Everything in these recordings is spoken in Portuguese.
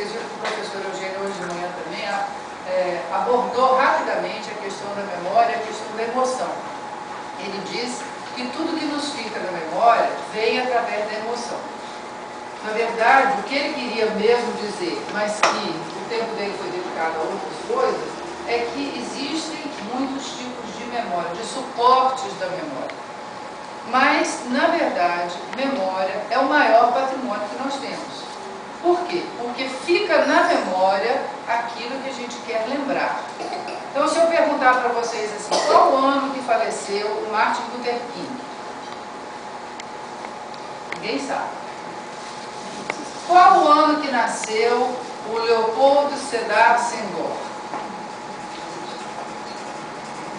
vocês viram que o professor Eugênio hoje de manhã também abordou rapidamente a questão da memória, a questão da emoção. Ele diz que tudo que nos fica na memória vem através da emoção. Na verdade, o que ele queria mesmo dizer, mas que o tempo dele foi dedicado a outras coisas, é que existem muitos tipos de memória, de suportes da memória. Mas, na verdade, memória é o maior patrimônio que nós temos. Por quê? Porque fica na memória aquilo que a gente quer lembrar. Então, se eu perguntar para vocês assim, qual o ano que faleceu o Martin Luther King? Ninguém sabe. Qual o ano que nasceu o Leopoldo Sédar Senghor?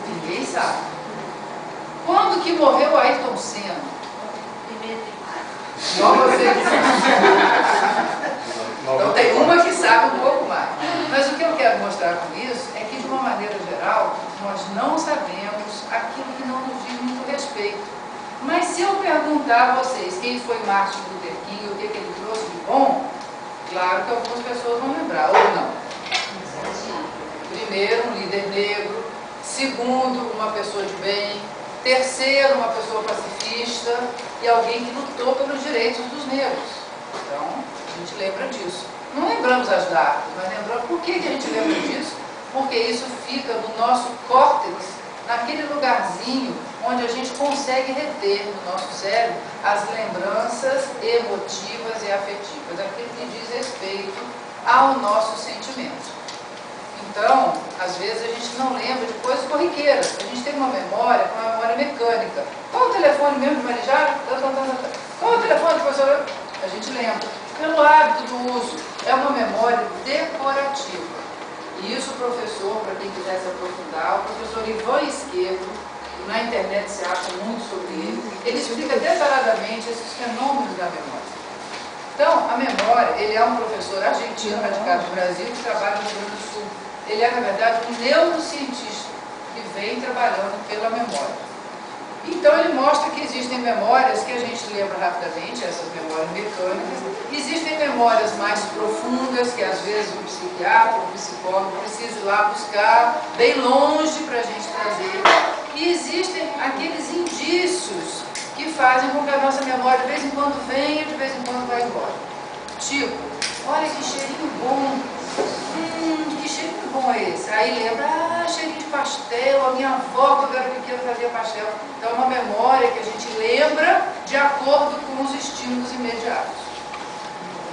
Ninguém sabe. Quando que morreu Ayrton Senna? 1º de maio. Só você que sabe. Então tem uma que sabe um pouco mais. Mas o que eu quero mostrar com isso é que, de uma maneira geral, nós não sabemos aquilo que não nos diz muito respeito. Mas se eu perguntar a vocês quem foi Martin Luther King, o que ele trouxe de bom, claro que algumas pessoas vão lembrar, ou não. Primeiro, um líder negro. Segundo, uma pessoa de bem. Terceiro, uma pessoa pacifista e alguém que lutou pelos direitos dos negros. Então, a gente lembra disso. Não lembramos as datas, mas lembramos por que a gente lembra disso? Porque isso fica no nosso córtex, naquele lugarzinho onde a gente consegue reter no nosso cérebro as lembranças emotivas e afetivas, aquilo que diz respeito ao nosso sentimento. Então, às vezes a gente não lembra de coisas corriqueiras. A gente tem uma memória mecânica. Qual o telefone mesmo de Marijara? Qual o telefone de professor? A gente lembra. Pelo hábito do uso. É uma memória decorativa. E isso o professor, para quem quiser se aprofundar, o professor Ivan Esquerdo, na internet se acha muito sobre ele explica detalhadamente esses fenômenos da memória. Então, a memória, ele é um professor argentino radicado no Brasil que trabalha no Rio Grande do Sul. Ele é, na verdade, um neurocientista que vem trabalhando pela memória. Então, ele mostra que existem memórias que a gente lembra rapidamente, essas memórias mecânicas. Existem memórias mais profundas, que às vezes o psiquiatra, o psicólogo precisa ir lá buscar, bem longe para a gente trazer. E existem aqueles indícios que fazem com que a nossa memória de vez em quando venha e de vez em quando vá embora. Tipo, olha que cheirinho bom. Que cheirinho bom é esse? Aí lembra, cheirinho de pastel, a minha avó quando eu era pequena fazia pastel. Então é uma memória que a gente lembra de acordo com os estímulos imediatos.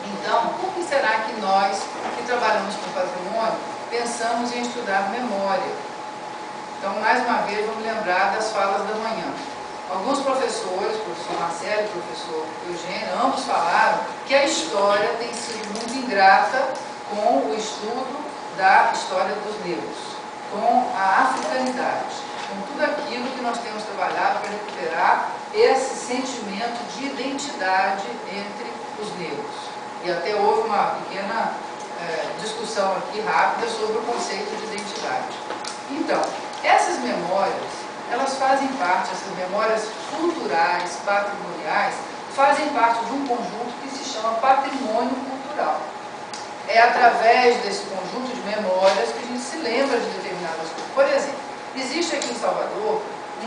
Então, por que será que nós, que trabalhamos com patrimônio, pensamos em estudar memória? Então, mais uma vez, vamos lembrar das falas da manhã. Alguns professores, o professor Marcelo e o professor Eugênio, ambos falaram que a história tem sido muito ingrata com o estudo da história dos negros, com a africanidade, com tudo aquilo que nós temos trabalhado para recuperar esse sentimento de identidade entre os negros. E até houve uma pequena discussão aqui rápida sobre o conceito de identidade. Então, essas memórias, elas fazem parte, essas memórias culturais, patrimoniais, fazem parte de um conjunto que se chama patrimônio cultural. É através desse conjunto de memórias que a gente se lembra de determinadas coisas. Por exemplo, existe aqui em Salvador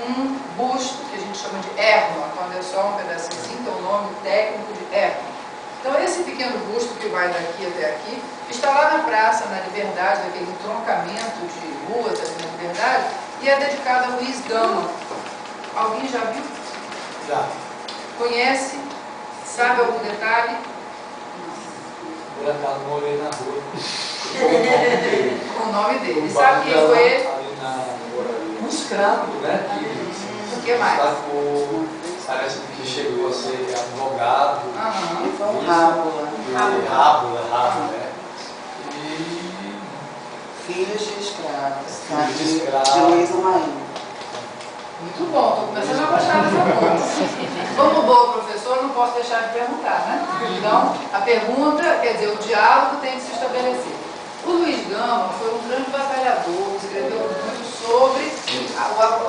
um busto que a gente chama de hérma, quando é só um pedacinho assim, que é o nome técnico de hérma. Então, esse pequeno busto que vai daqui até aqui, está lá na praça, na Liberdade, naquele entroncamento de ruas ali na Liberdade, e é dedicado a Luiz Gama. Alguém já viu? Já. Conhece? Sabe algum detalhe? Por acaso morei na rua. Com o nome dele. Sabe quem foi ele? Ali um escravo, né? O que mais? Parece que chegou a ser advogado. Foi um Rábula. Rábula, né? E Filhos de escravos. Filhos de escravos. De Luiz Marinho. Muito bom, estou começando a gostar dessa conta. Como bom professor, não posso deixar de perguntar, né? Então, a pergunta, quer dizer, o diálogo tem que se estabelecer. O Luiz Gama foi um grande batalhador, escreveu muito sobre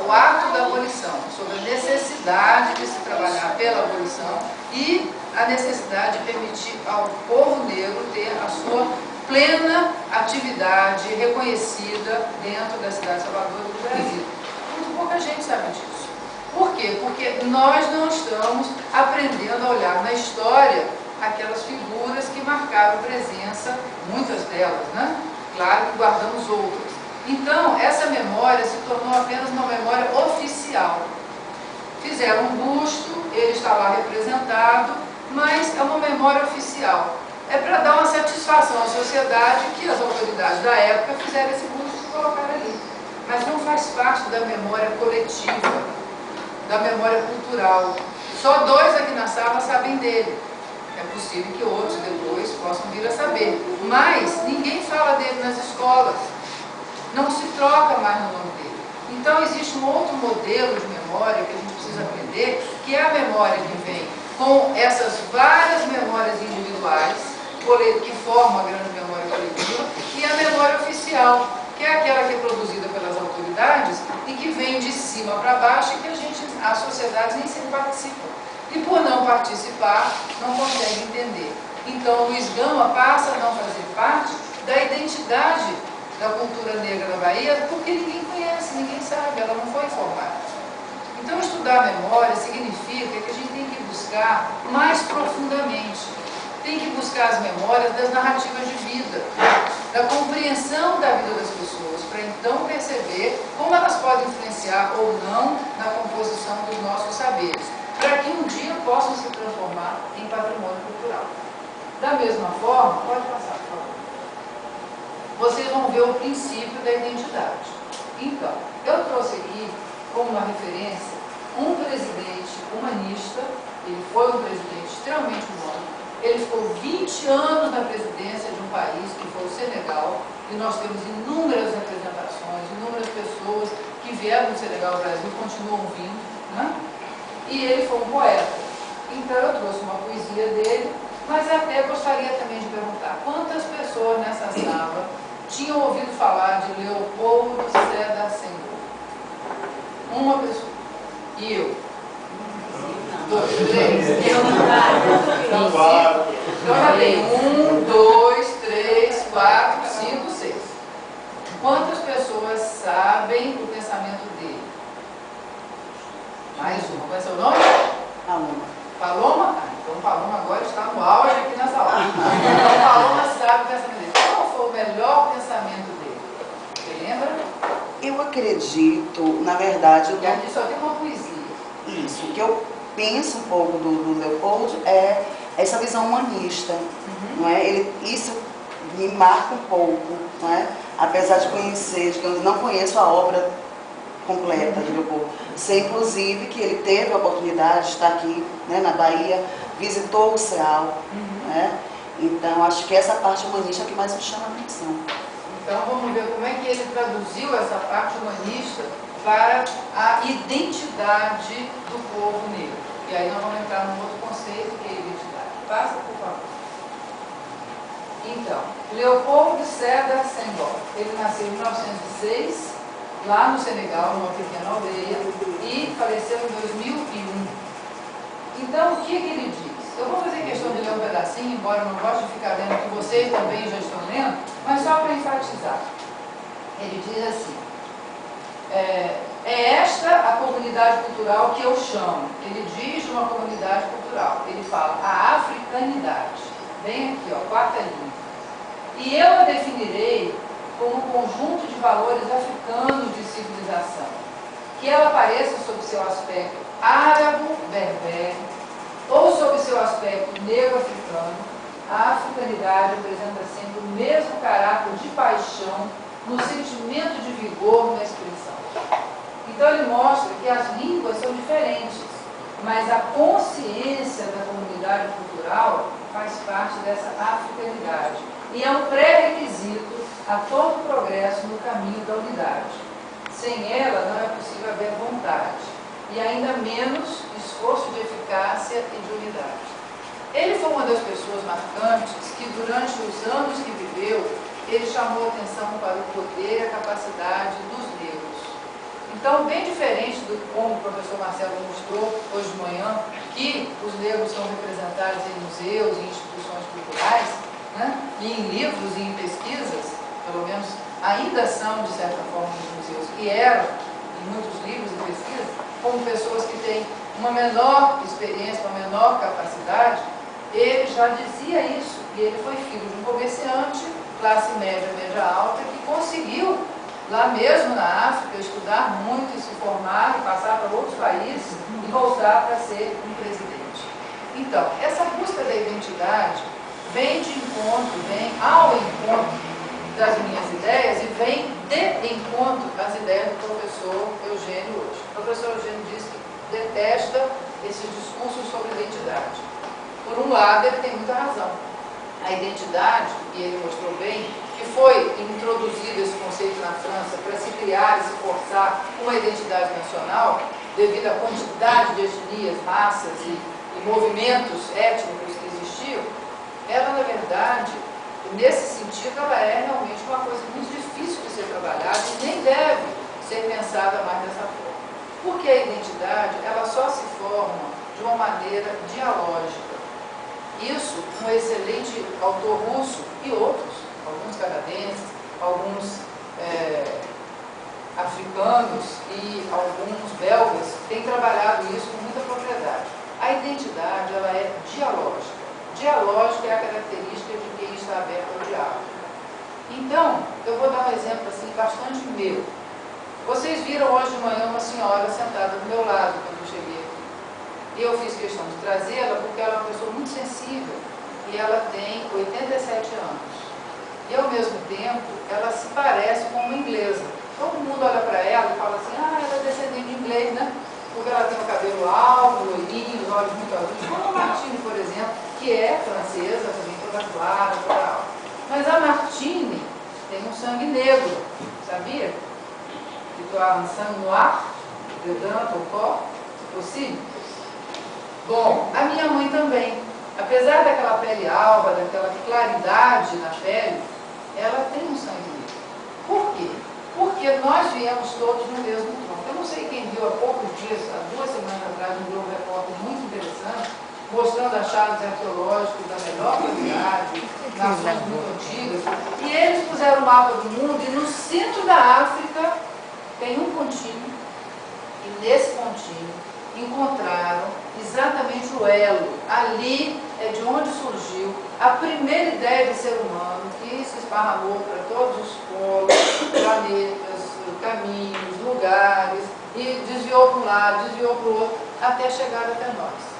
o ato da abolição, sobre a necessidade de se trabalhar pela abolição e a necessidade de permitir ao povo negro ter a sua plena atividade reconhecida dentro da cidade de Salvador e do Brasil. Muito pouca gente sabe disso. Por quê? Porque nós não estamos aprendendo a olhar na história aquelas figuras que marcaram presença, muitas delas, né? Claro que guardamos outras. Então, essa memória se tornou apenas uma memória oficial. Fizeram um busto, ele está lá representado, mas é uma memória oficial. É para dar uma satisfação à sociedade que as autoridades da época fizeram esse busto e colocaram ali. Mas não faz parte da memória coletiva, da memória cultural. Só 2 aqui na sala sabem dele. É possível que outros depois possam vir a saber. Mas ninguém fala dele nas escolas. Não se troca mais no nome dele. Então existe um outro modelo de memória que a gente precisa aprender, que é a memória que vem com essas várias memórias individuais, que formam a grande memória coletiva, e a memória oficial, que é aquela que é produzida pelas autoridades e que vem de cima para baixo e que as sociedades nem sempre participam. E por não participar, não consegue entender. Então, Luiz Gama passa a não fazer parte da identidade da cultura negra da Bahia, porque ninguém conhece, ninguém sabe, ela não foi formada. Então, estudar a memória significa que a gente tem que buscar mais profundamente. Tem que buscar as memórias das narrativas de vida, da compreensão da vida das pessoas, para então perceber como elas podem influenciar ou não na composição dos nossos saberes, para que um dia possam se transformar em patrimônio cultural. Da mesma forma, pode passar, por favor. Vocês vão ver o princípio da identidade. Então, eu trouxe aqui como uma referência um presidente humanista. Ele foi um presidente extremamente humano. Ele ficou 20 anos na presidência de um país que foi o Senegal, e nós temos inúmeras representações, inúmeras pessoas que vieram do Senegal ao Brasil, continuam vindo, né? E ele foi um poeta. Então eu trouxe uma poesia dele, mas até gostaria também de perguntar, quantas pessoas nessa sala tinham ouvido falar de Leopoldo Sédar Senghor? Uma pessoa. E eu? 2, 3. Eu não Então já tem 1, 2, 3, 4, 5, 6. Quantas pessoas sabem o pensamento dele? Mais uma. Qual é seu nome? Paloma. Paloma? Então Paloma agora está no auge aqui nessa aula. Então Paloma sabe o pensamento dele. Qual foi o melhor pensamento dele? Você lembra? Eu acredito, na verdade, E aqui só tem uma poesia. Isso, o que eu penso um pouco do Leopoldo é essa visão humanista, não é? Isso me marca um pouco, não é? Apesar de conhecer, digamos, não conheço a obra completa de Leopoldo. Sei, inclusive, que ele teve a oportunidade de estar aqui, né, na Bahia, visitou o CEAL, né? Então, acho que essa parte humanista é que mais me chama a atenção. Então, vamos ver como é que ele traduziu essa parte humanista para a identidade do povo negro. E aí nós vamos entrar num outro conceito, que é a identidade. Passa, por favor. Então, Leopoldo Sédar Senghor. Ele nasceu em 1906, lá no Senegal, numa pequena aldeia, e faleceu em 2001. Então, o que ele diz? Eu vou fazer questão de ler um pedacinho, embora eu não goste de ficar lendo, que vocês também já estão lendo, mas só para enfatizar. Ele diz assim: é esta a comunidade cultural que eu chamo. Ele diz de uma comunidade cultural. Ele fala a africanidade. Bem aqui, ó, quarta linha. E eu a definirei como um conjunto de valores africanos de civilização, que ela apareça sob seu aspecto árabo-berber ou sob seu aspecto negro-africano. A africanidade apresenta sempre o mesmo caráter de paixão no sentimento de vigor na expressão. Então ele mostra que as línguas são diferentes, mas a consciência da comunidade cultural faz parte dessa africanidade e é um pré-requisito a todo progresso no caminho da unidade. Sem ela não é possível haver vontade e ainda menos esforço de eficácia e de unidade. Ele foi uma das pessoas marcantes que durante os anos que viveu, ele chamou atenção para o poder e a capacidade dos negros. Então, bem diferente do como o professor Marcelo mostrou hoje de manhã, que os negros são representados em museus e instituições culturais, né? E em livros e em pesquisas, pelo menos ainda são, de certa forma, nos museus, e eram, em muitos livros e pesquisas, como pessoas que têm uma menor experiência, uma menor capacidade. Ele já dizia isso, e ele foi filho de um comerciante, classe média, média alta, que conseguiu, lá mesmo na África, estudar muito e se formar, e passar para outros países, e voltar para ser um presidente. Então, essa busca da identidade vem de encontro, vem ao encontro das minhas ideias e vem de encontro às ideias do professor Eugênio hoje. O professor Eugênio disse que detesta esses discursos sobre identidade. Por um lado, ele tem muita razão. A identidade, e ele mostrou bem, que foi introduzido esse conceito na França para se criar e se forçar uma identidade nacional, devido à quantidade de etnias, raças e movimentos étnicos que existiam, ela, na verdade, nesse sentido, ela é realmente uma coisa muito difícil de ser trabalhada e nem deve ser pensada mais dessa forma. Porque a identidade, ela só se forma de uma maneira dialógica. Isso, um excelente autor russo e outros, alguns canadenses, alguns africanos e alguns belgas, têm trabalhado isso com muita propriedade. A identidade, ela é dialógica. Dialógica é a característica de quem está aberto ao diálogo. Então, eu vou dar um exemplo assim, bastante meu. Vocês viram hoje de manhã uma senhora sentada do meu lado quando eu cheguei aqui. E eu fiz questão de trazê-la porque ela é uma pessoa muito sensível e ela tem 87 anos. E ao mesmo tempo, ela se parece com uma inglesa. Todo mundo olha para ela e fala assim, ela é descendente de inglês, né? Porque ela tem o cabelo alto, loirinho, os olhos muito azuis. Como a Martine, por exemplo, que é francesa, também toda clara, toda alta. Mas a Martine tem um sangue negro, sabia? Um sangue noir, dedans, au corps, se possível. Bom, a minha mãe também. Apesar daquela pele alva, daquela claridade na pele, ela tem um sangue negro. Por quê? Porque nós viemos todos no mesmo tronco. Eu não sei quem viu há poucos dias, há 2 semanas atrás, um Globo Repórter muito interessante, mostrando achados arqueológicos da melhor qualidade, nações muito antigas. E eles puseram o mapa do mundo e no centro da África tem um pontinho, e nesse pontinho encontraram exatamente o elo. Ali é de onde surgiu a primeira ideia de ser humano, que se esparramou para todos os polos, planetas, caminhos, lugares, e desviou para um lado, desviou para o outro, até chegar até nós.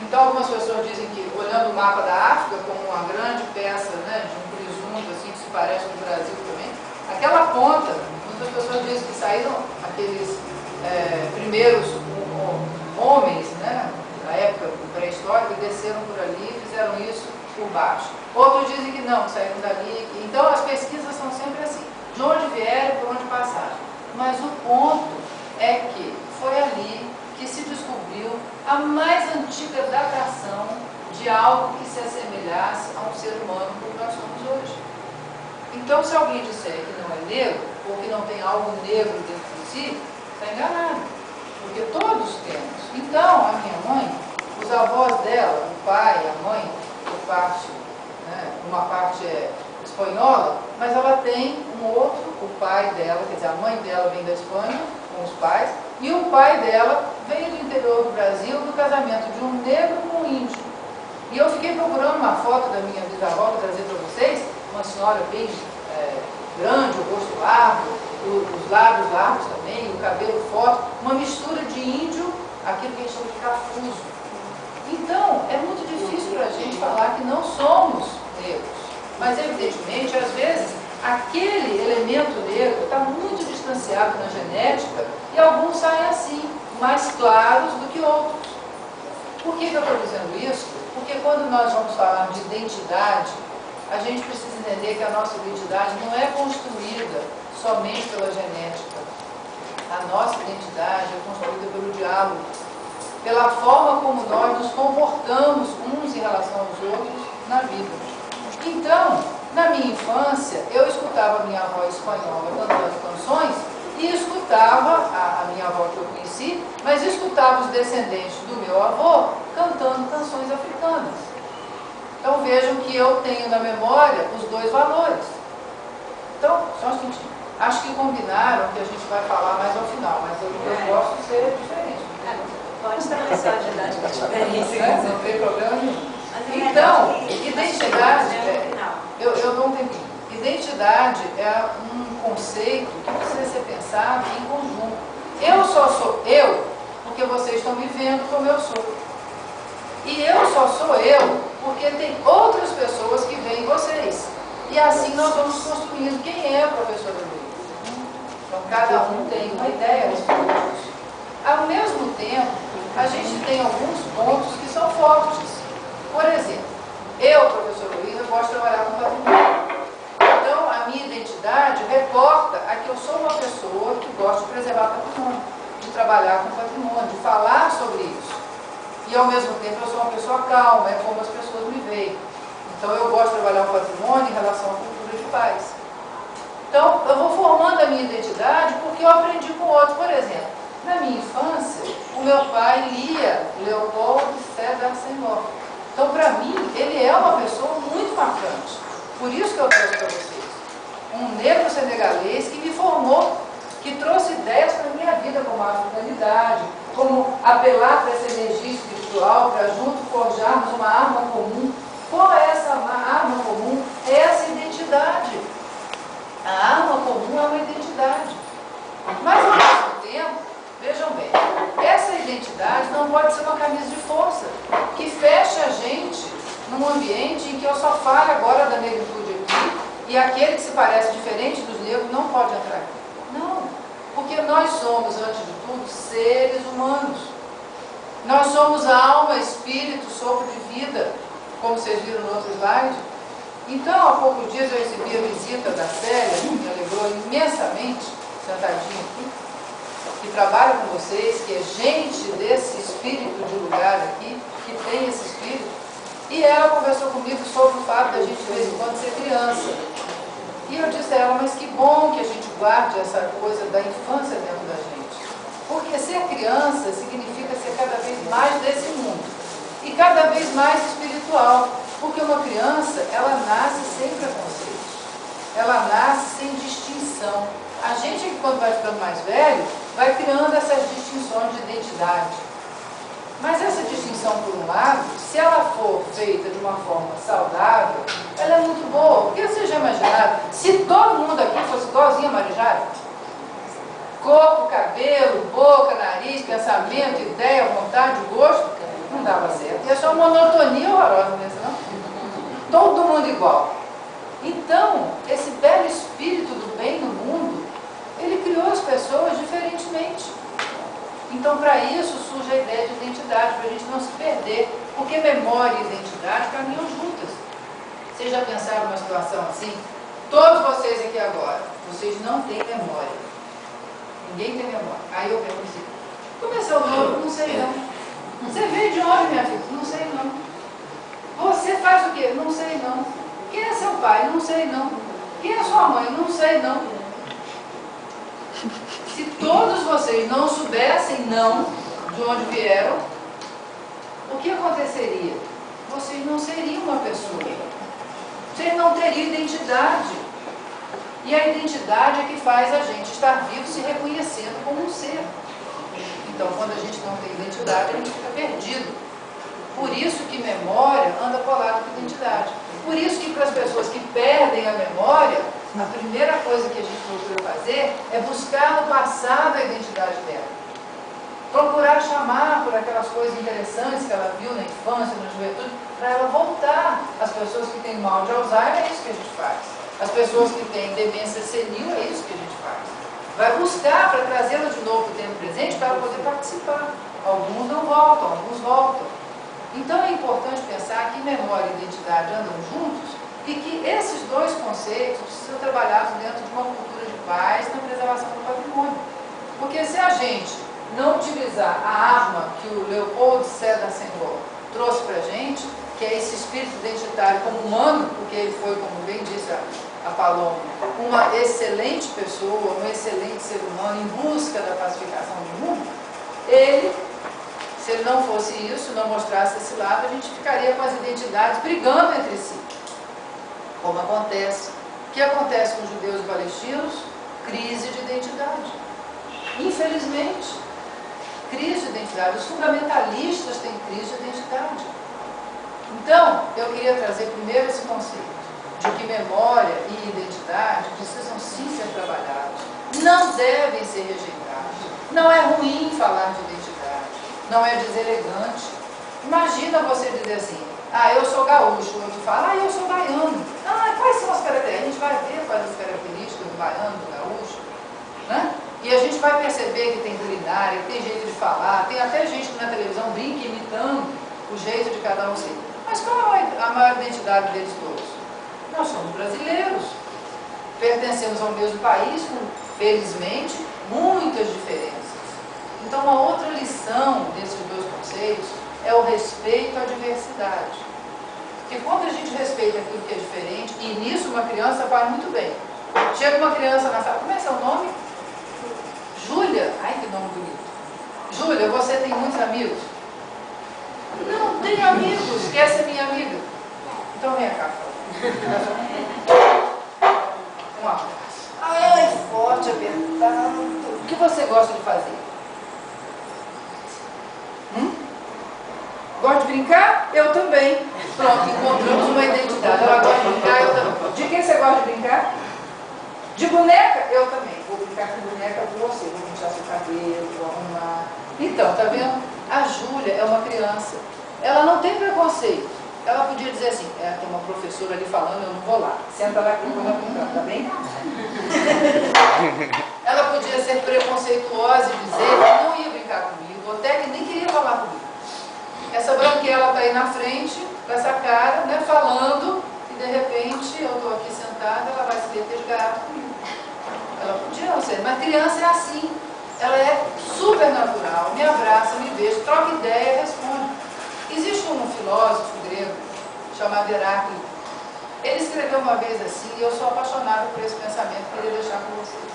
Então, algumas pessoas dizem que, olhando o mapa da África como uma grande peça, né, de um presunto, assim, que se parece com o Brasil também, aquela ponta, muitas pessoas dizem que saíram aqueles primeiros homens, né, da época pré-histórica, desceram por ali e fizeram isso por baixo. Outros dizem que não, que saíram dali. Então, as pesquisas são sempre assim, de onde vieram e por onde passaram. Mas o ponto é que foi ali que se descobriu a mais antiga datação de algo que se assemelhasse a um ser humano como nós somos hoje. Então, se alguém disser que não é negro, ou que não tem algo negro dentro de si, está enganado, porque todos temos. Então, a minha mãe, os avós dela, o pai, a mãe, por parte, né, uma parte é espanhola, mas ela tem um outro, o pai dela, quer dizer, a mãe dela vem da Espanha, com os pais, e o pai dela veio do interior do Brasil, do casamento de um negro com um índio. E eu fiquei procurando uma foto da minha bisavó para trazer para vocês, uma senhora bem grande, o rosto largo, os lábios largos também, o cabelo forte, uma mistura de índio, aquilo que a gente chama de cafuso. Então, é muito difícil para a gente falar que não somos negros. Mas, evidentemente, às vezes, aquele elemento negro está muito distanciado na genética e alguns saem assim, mais claros do que outros. Por que eu estou dizendo isso? Porque quando nós vamos falar de identidade, a gente precisa entender que a nossa identidade não é construída somente pela genética. A nossa identidade é construída pelo diálogo, pela forma como nós nos comportamos uns em relação aos outros na vida. Então, na minha infância, eu escutava minha avó espanhola cantando canções e e escutava, a minha avó que eu conheci, mas escutava os descendentes do meu avô cantando canções africanas. Então vejam que eu tenho na memória os dois valores. Então, só um instantinho. Acho que combinaram que a gente vai falar mais ao final, mas eu posso ser diferente. Pode começar de idade que tiver isso. Não tem problema nenhum. Então, identidade, eu dou um tempinho. Identidade é um conceito que precisa ser pensado em conjunto. Eu só sou eu porque vocês estão me vendo como eu sou. E eu só sou eu porque tem outras pessoas que veem vocês. E assim nós vamos construindo quem é a professora Luísa. Então cada um tem uma ideia a respeito disso. Ao mesmo tempo, a gente tem alguns pontos que são fortes. Por exemplo, eu, professora Luísa, gosto de trabalhar com patrimônio. Então, a minha identidade reporta a que eu sou uma pessoa que gosta de preservar patrimônio, de trabalhar com patrimônio, de falar sobre isso. E, ao mesmo tempo, eu sou uma pessoa calma, é como as pessoas me veem. Então, eu gosto de trabalhar o patrimônio em relação à cultura de paz. Então, eu vou formando a minha identidade porque eu aprendi com outro. Por exemplo, na minha infância, o meu pai lia Leopoldo Sédar Senghor. Então, para mim, ele é uma pessoa muito marcante. Por isso que eu trouxe para vocês. Um negro senegalês que me formou, que trouxe ideias para a minha vida, como a africanidade, como apelar para essa energia espiritual, para juntos forjarmos uma arma comum. Qual é essa arma comum? É essa identidade. A arma comum é uma identidade. Mas, ao mesmo tempo, vejam bem, essa identidade não pode ser uma camisa de força, que feche a gente num ambiente em que eu só falo agora da negritude aqui, e aquele que se parece diferente dos negros não pode entrar aqui. Não, porque nós somos, antes de tudo, seres humanos. Nós somos alma, espírito, sopro de vida, como vocês viram no outro slide. Então, há poucos dias eu recebi a visita da Célia, que me alegrou imensamente, sentadinha aqui, que trabalha com vocês, que é gente desse espírito de lugar aqui, que tem esse espírito, e ela conversou comigo sobre o fato da gente de vez em quando ser criança. E eu disse a ela, mas que bom que a gente guarde essa coisa da infância dentro da gente. Porque ser criança significa ser cada vez mais desse mundo, e cada vez mais espiritual. Porque uma criança, ela nasce sem preconceito, ela nasce sem distinção. A gente, quando vai ficando mais velho, vai criando essas distinções de identidade. Mas essa distinção, por um lado, se ela for feita de uma forma saudável, ela é muito boa. Porque vocês já imaginaram, se todo mundo aqui fosse igualzinho a Marijara? Corpo, cabelo, boca, nariz, pensamento, ideia, vontade, gosto, não dava certo. Ia ser uma monotonia horrorosa, não é não? Todo mundo igual. Então, esse belo espírito do bem no mundo, ele criou as pessoas diferentemente. Então, para isso, surge a ideia de identidade, para a gente não se perder, porque memória e identidade caminham juntas. Vocês já pensaram numa situação assim? Todos vocês aqui agora, vocês não têm memória. Ninguém tem memória. Aí eu pergunto assim, como é seu nome? Não sei não. Você veio de onde, minha filha? Não sei não. Você faz o quê? Não sei não. Quem é seu pai? Não sei não. Quem é sua mãe? Não sei não. Se todos vocês não soubessem não de onde vieram, o que aconteceria? Vocês não seriam uma pessoa. Vocês não teriam identidade. E a identidade é que faz a gente estar vivo se reconhecendo como um ser. Então, quando a gente não tem identidade, a gente fica perdido. Por isso que memória anda colada com identidade. Por isso que para as pessoas que perdem a memória, a primeira coisa que a gente procura fazer é buscar no passado a identidade dela. Procurar chamar por aquelas coisas interessantes que ela viu na infância, na juventude, para ela voltar. As pessoas que têm mal de Alzheimer, é isso que a gente faz. As pessoas que têm demência senil, é isso que a gente faz. Vai buscar para trazê-la de novo para o tempo presente para ela poder participar. Alguns não voltam, alguns voltam. Então é importante pensar que memória e identidade andam juntos e que esses dois conceitos precisam trabalhar dentro de uma cultura de paz na preservação do patrimônio. Porque se a gente não utilizar a arma que o Leopoldo Sédar Senghor trouxe para a gente, que é esse espírito identitário como humano, porque ele foi, como bem disse a Paloma, uma excelente pessoa, um excelente ser humano em busca da pacificação do mundo, ele, se ele não fosse isso, não mostrasse esse lado, a gente ficaria com as identidades brigando entre si. Como acontece. O que acontece com os judeus e palestinos? Crise de identidade. Infelizmente, crise de identidade. Os fundamentalistas têm crise de identidade. Então, eu queria trazer primeiro esse conceito de que memória e identidade precisam sim ser trabalhados, não devem ser rejeitados. Não é ruim falar de identidade, não é deselegante. Imagina você dizer assim, eu sou gaúcho, o outro fala, eu sou baiano. Quais são as características? A gente vai ver quais as características do baiano, do gaúcho, né? E a gente vai perceber que tem culinária, que tem jeito de falar, tem até gente que na televisão brinca imitando o jeito de cada um ser. Mas qual é a maior identidade deles todos? Nós somos brasileiros, pertencemos ao mesmo país, com, felizmente, muitas diferenças. Então, uma outra lição desses dois conceitos é o respeito à diversidade. Porque quando a gente respeita aquilo que é diferente, e nisso uma criança vai muito bem. Chega uma criança na sala, como é seu nome? Júlia. Ai, que nome bonito. Júlia, você tem muitos amigos? Não tenho amigos, quer ser minha amiga? Então vem cá. Um abraço. Ai, forte, apertado. O que você gosta de fazer? Gosta de brincar? Eu também. Pronto, encontramos uma identidade. Ela gosta de brincar, eu também. De quem você gosta de brincar? De boneca? Eu também. Vou brincar com boneca com você. Vou pintar seu cabelo, vou arrumar. Então, tá vendo? A Júlia é uma criança. Ela não tem preconceito. Ela podia dizer assim, tem uma professora ali falando, eu não vou lá. Senta lá que eu vou lá brincar, tá bem? Ela podia ser preconceituosa e dizer que não ia brincar comigo, ou até que nem queria falar comigo. Essa branquela está aí na frente, com essa cara, né, falando, e de repente eu estou aqui sentada, ela vai se detergar comigo. Ela podia não ser, mas criança é assim. Ela é super natural, me abraça, me beija, troca ideia, responde. Existe um filósofo grego chamado Heráclito. Ele escreveu uma vez assim, e eu sou apaixonada por esse pensamento, queria deixar com vocês.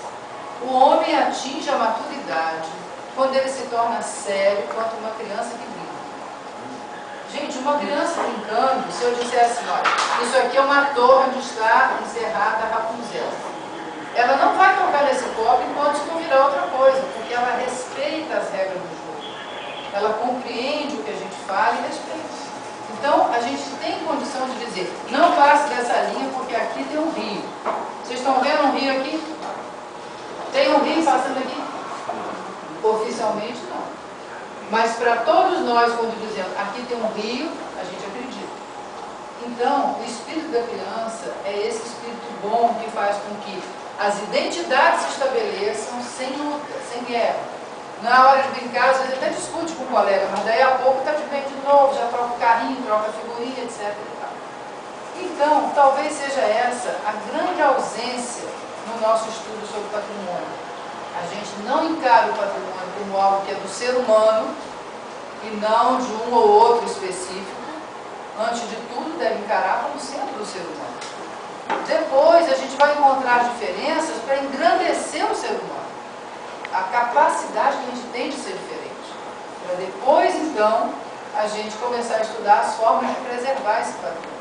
O homem atinge a maturidade quando ele se torna sério quanto uma criança que brinca. Gente, uma criança brincando, se eu disser assim, olha, isso aqui é uma torre onde está encerrada a Rapunzel. Ela não vai tocar nesse copo enquanto isso não virar outra coisa, porque ela respeita as regras do jogo. Ela compreende o que a gente fala e respeita. Então, a gente tem condição de dizer, não passe dessa linha porque aqui tem um rio. Vocês estão vendo um rio aqui? Tem um rio passando aqui? Oficialmente não. Mas para todos nós, quando dizemos, aqui tem um rio, a gente acredita. Então, o espírito da criança é esse espírito bom que faz com que as identidades se estabeleçam sem luta, sem guerra. Na hora de brincar, às vezes até discute com o colega, mas daí a pouco está de bem de novo, já troca o carrinho, troca a figurinha, etc. Então, talvez seja essa a grande ausência no nosso estudo sobre patrimônio. A gente não encara o patrimônio como algo que é do ser humano e não de um ou outro específico. Antes de tudo, deve encarar como sendo do ser humano. Depois, a gente vai encontrar diferenças para engrandecer o ser humano. A capacidade que a gente tem de ser diferente. Para depois, então, a gente começar a estudar as formas de preservar esse patrimônio.